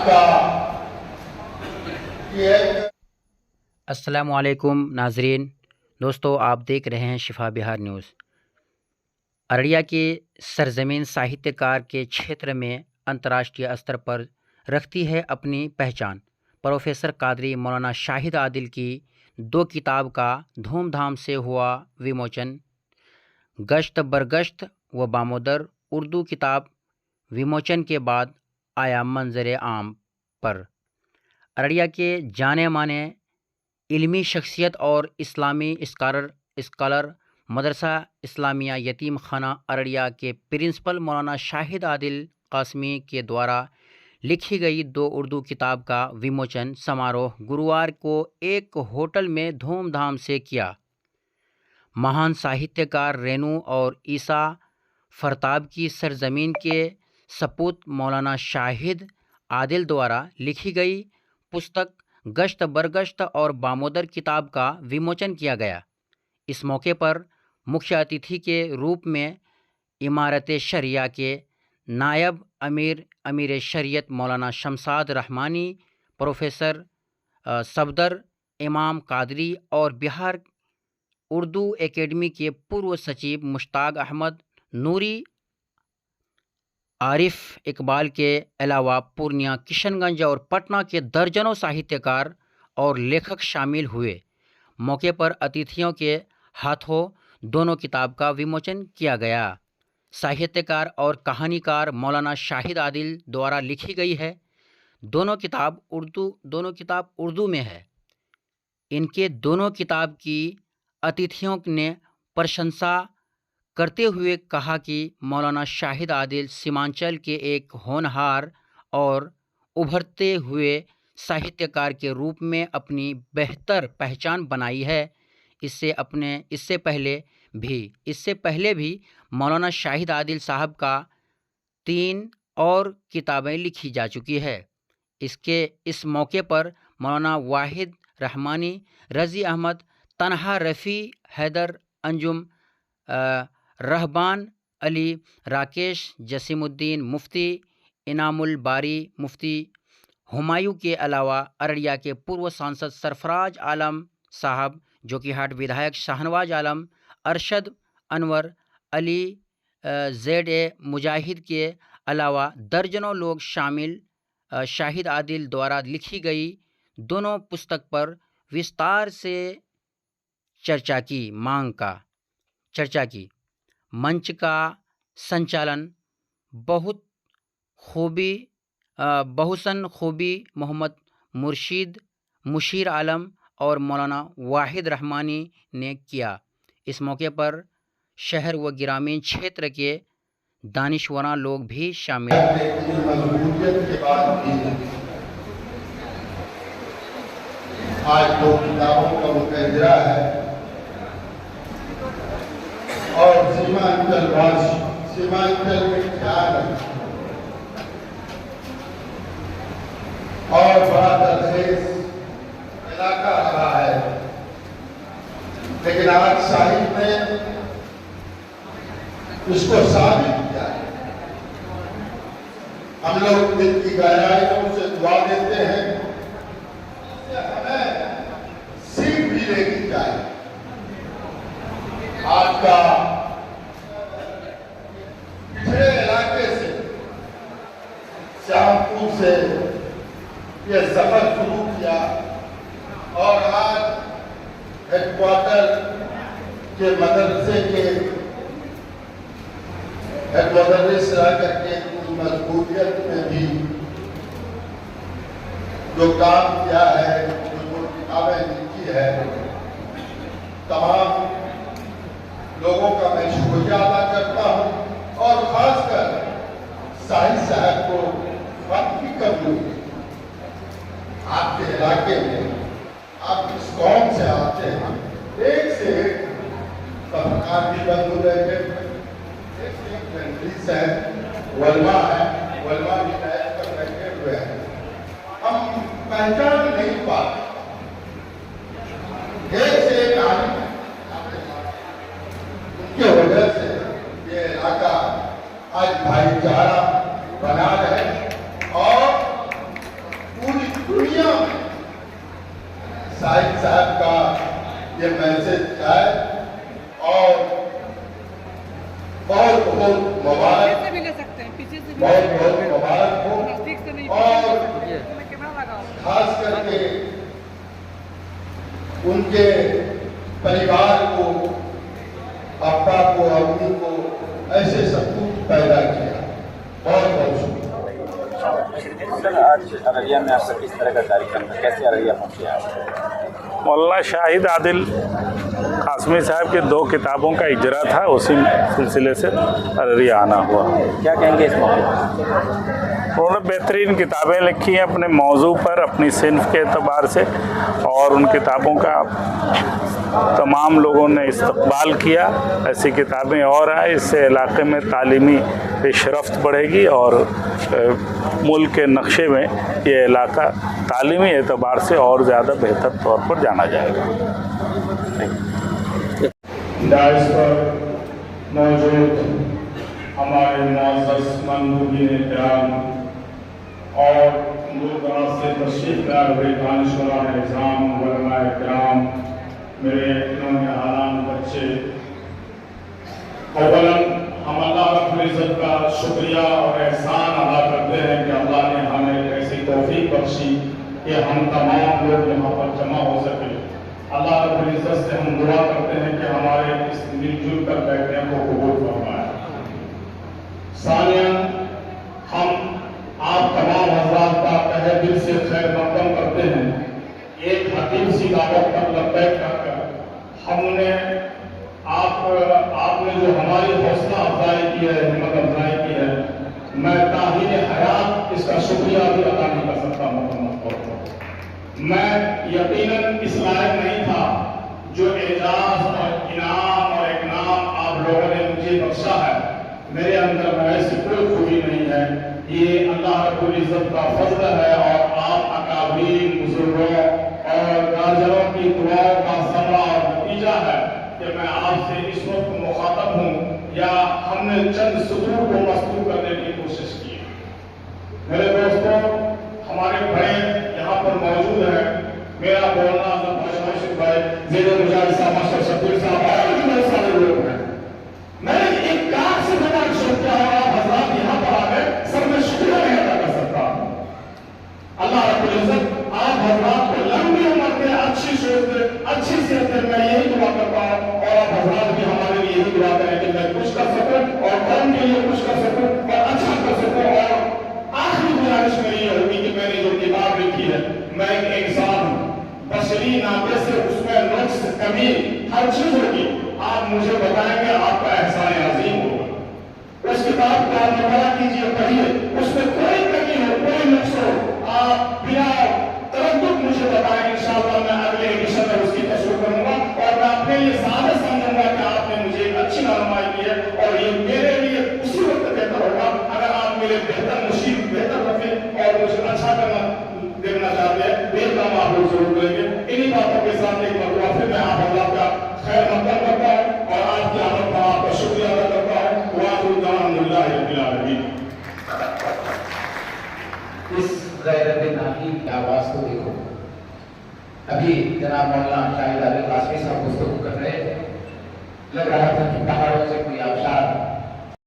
आपका ये अस्सलामुअलैकुम नाजरीन। दोस्तों, आप देख रहे हैं शिफा बिहार न्यूज़। अररिया के सरजमीन साहित्यकार के क्षेत्र में अंतर्राष्ट्रीय स्तर पर रखती है अपनी पहचान। प्रोफेसर कादरी मौलाना शाहिद आदिल की 2 किताब का धूमधाम से हुआ विमोचन। गश्त बरगश्त व बामोदर उर्दू किताब विमोचन के बाद आया मंजर आम पर। अररिया के जाने माने इल्मी शख्सियत और इस्लामी स्कॉलर मदरसा इस्लामिया यतीम खाना अररिया के प्रिंसिपल मौलाना शाहिद आदिल कासमी के द्वारा लिखी गई 2 उर्दू किताब का विमोचन समारोह गुरुवार को एक होटल में धूमधाम से किया। महान साहित्यकार रेनू और ईसा फरताब की सरजमीन के सपूत मौलाना शाहिद आदिल द्वारा लिखी गई पुस्तक गश्त बरगश्त और बामोदर किताब का विमोचन किया गया। इस मौके पर मुख्य अतिथि के रूप में इमारत शरिया के नायब अमीर शरीयत मौलाना शमसाद रहमानी, प्रोफेसर सफदर इमाम कादरी और बिहार उर्दू एकेडमी के पूर्व सचिव मुश्ताक अहमद नूरी, आरिफ इकबाल के अलावा पूर्णिया, किशनगंज और पटना के दर्जनों साहित्यकार और लेखक शामिल हुए। मौके पर अतिथियों के हाथों दोनों किताब का विमोचन किया गया। साहित्यकार और कहानीकार मौलाना शाहिद आदिल द्वारा लिखी गई है। दोनों किताब उर्दू में है। इनके दोनों किताब की अतिथियों ने प्रशंसा करते हुए कहा कि मौलाना शाहिद आदिल सीमांचल के एक होनहार और उभरते हुए साहित्यकार के रूप में अपनी बेहतर पहचान बनाई है। इससे पहले भी मौलाना शाहिद आदिल साहब का 3 और किताबें लिखी जा चुकी है। इस मौके पर मौलाना वाहिद रहमानी, रज़ी अहमद, तनहा रफ़ी, हैदर अंजुम, रहबान अली, राकेश जसीमुद्दीन, मुफ्ती इनामुल बारी, मुफ्ती हुमायूं के अलावा अररिया के पूर्व सांसद सरफराज आलम साहब, जोकीहाट विधायक शाहनवाज आलम, अरशद अनवर अली, ZA मुजाहिद के अलावा दर्जनों लोग शामिल शाहिद आदिल द्वारा लिखी गई दोनों पुस्तक पर विस्तार से चर्चा की। मंच का संचालन बहुसन खूबी मोहम्मद मुशीर आलम और मौलाना वाहिद रहमानी ने किया। इस मौके पर शहर व ग्रामीण क्षेत्र के दानिशवरां लोग भी शामिल मजबूतियत के बाद भी आज 2 किताबों का मुकदरा है और सीमांचल में ख्याल और बड़ा दरखेज इलाका रहा है, लेकिन आज साहिब ने इसको साबित किया है। हम लोग दिल की गहराइयों से दुआ देते हैं कि हमें सीख भी लेनी चाहिए। आपका पिछड़े इलाके से श्यामपुर से ये सफर शुरू किया और आज हेडक्वार्टर के मदरसे के हेडक्वार्टर से आकर के मजबूतियत में भी जो काम किया है, जो किताबें लिखी है, तमाम लोगों का मैं शुक्रिया अदा करता हूँ और खासकर साहिब साहब को वक्त की कमी आपके इलाके में, आप इस कौम से आते हैं, एक से एक पत्रकार भी बंद हो रहे थे, है, वलमा भी बैठ कर बैठे हुए हैं। हम पहचान नहीं पाते, एक से एक आदमी उनके वजह से ये इलाका आज भाईचारा बना रहे और बहुत बहुत मुबारक, से भी ले सकते हैं, पीछे से भी बहुत बहुत मुबारक हो। नजदीक से नहीं, और मैं कैमरा लगाओ। खास करके उनके परिवार को, अब्बा को, अम्मी को ऐसे सपूत पैदा किया। बहुत बहुत शुक्रिया। सर, आज अररिया में आपका किस तरह का कार्यक्रम था, कैसे अररिया पहुंचे आप? मौलाना शाहिद आदिल कासमी साहब की 2 किताबों का इजरा था, उसी सिलसिले से अररिया आना हुआ। क्या कहेंगे इस मौके पर? उन्होंने बेहतरीन किताबें लिखी हैं अपने मौजू पर, अपनी सिन्फ के एतबार से, और उन किताबों का तमाम लोगों ने इस्तकबाल किया। ऐसी किताबें और आए, इससे इलाके में तालीमी पेशरफ्त बढ़ेगी और मुल्क के नक्शे में ये इलाका तालीमी एतबार से और ज़्यादा बेहतर तौर पर जाना जाएगा। डाइस पर मौजूद हमारे मुअज़्ज़ज़ मंदूबीन-ए-किराम और दूर दराज से तशरीफ़ लाए हुए दानिशवरान निज़ाम, उलमाए-किराम, मेरे नौजवान बच्चे, अव्वलन हम अल्लाह रब्बुल इज़्ज़त का शुक्रिया और एहसान अदा करते हैं कि अल्लाह ने हमें एक ऐसी तौफीक बख्शी कि हम तमाम लोग यहाँ पर जमा हो सके। अल्लाह रब्बुल इज़्ज़त से हम दुआ करते हैं कि हमारे इस मिलजुल कर बैठने को कबूल फरमाए। सानिया, हम आप तमाम हज़रात का तहे दिल से खैर मक़दम करते हैं। एक हकीम सी दावत पर लब्बैक कहकर हमने आपने जो हमारी हौसला अफजाई की है, हिम्मत अफजाई की है, मैं ताहीर हयात इसका शुक्रिया भी अदा नहीं कर सकता। मैं यकीनन इस लायक नहीं था जो एजाज और इनाम और इकराम आप लोगों ने मुझे बख्शा है। मेरे अंदर में ऐसी कोई खूबी नहीं है, ये अल्लाह रब्बुल इज़्ज़त का फज़्ल है और आप अकाबरीन बुजुर्गों और गार्जियनों की दुआओं का समरा और नतीजा है कि मैं आपसे इस वक्त मुखातब हूँ, या हमने चंद सुतूर को मस्तूर करने की कोशिश की। मेरे दोस्तों, हमारे बड़े यहाँ पर मौजूद हैं, मेरा बोलना माशिद भाई, ज़ेरे मुजाहिद साहब, मास्टर शकील साहब और भी बहुत सारे लोग हैं। मैंने एक कार से बना शुक्रिया है, आप हज़रात यहाँ पर आ गए, सब मैं शुक्रिया नहीं अदा कर सकता। अल्लाह रब्बुल इज़्ज़त आप हज़रात को लंबी उम्र के, अच्छी सोच दे, अच्छी सेहत दे। मैं यही दुआ करता हूँ और आप हज़रात भी हमारे लिए यही दुआ करें कि मैं कुछ कर सकूं और कौम के लिए कुछ कर सकूं और अच्छा कर सकूं। और आखिरी गुजारिश मेरी ये होगी कि मैंने जो किताब लिखी है, मैं एक इंसान हूँ, बशरी नाते से उसमें नुक्स, कमी हर चीज होगी। आप मुझे बताएंगे, आपका एहसान अजीम होगा। उस किताब को आप मुताला कीजिए, पढ़िए, उसमें कोई कमी हो, कोई नुक्स हो, आप बिना तरद्दुद मुझे बताएं। इंशाअल्लाह मैं अगले एडिशन में उसकी तशरीह करूंगा और मैं अपने लिए साबित समझूंगा कि आपने मुझे एक अच्छी रहनुमाई की है और ये मेरे लिए उसी वक्त बेहतर होगा अगर आप मेरे बेहतर नसीब, बेहतर रखें और मुझे अच्छा करना देखना चाहते हैं। ये काम आप लोग जरूर करेंगे। इन्हीं बातों के साथ एक मरतबा फिर मैं आप अल्लाह का खैर मक़दम करता हूँ और आपकी आमद पर आपका शुक्रिया अदा करता हूँ। वाहिरुद्दानिल्लाहि रब्बिल आलमीन। इस गैरत नाही की आवाज को देखो। अभी जनाब मौलाना शाहिद आदिल कासमी साहब गुफ्तगू कर रहे, लग रहा था कि पहाड़ों से कोई आबशार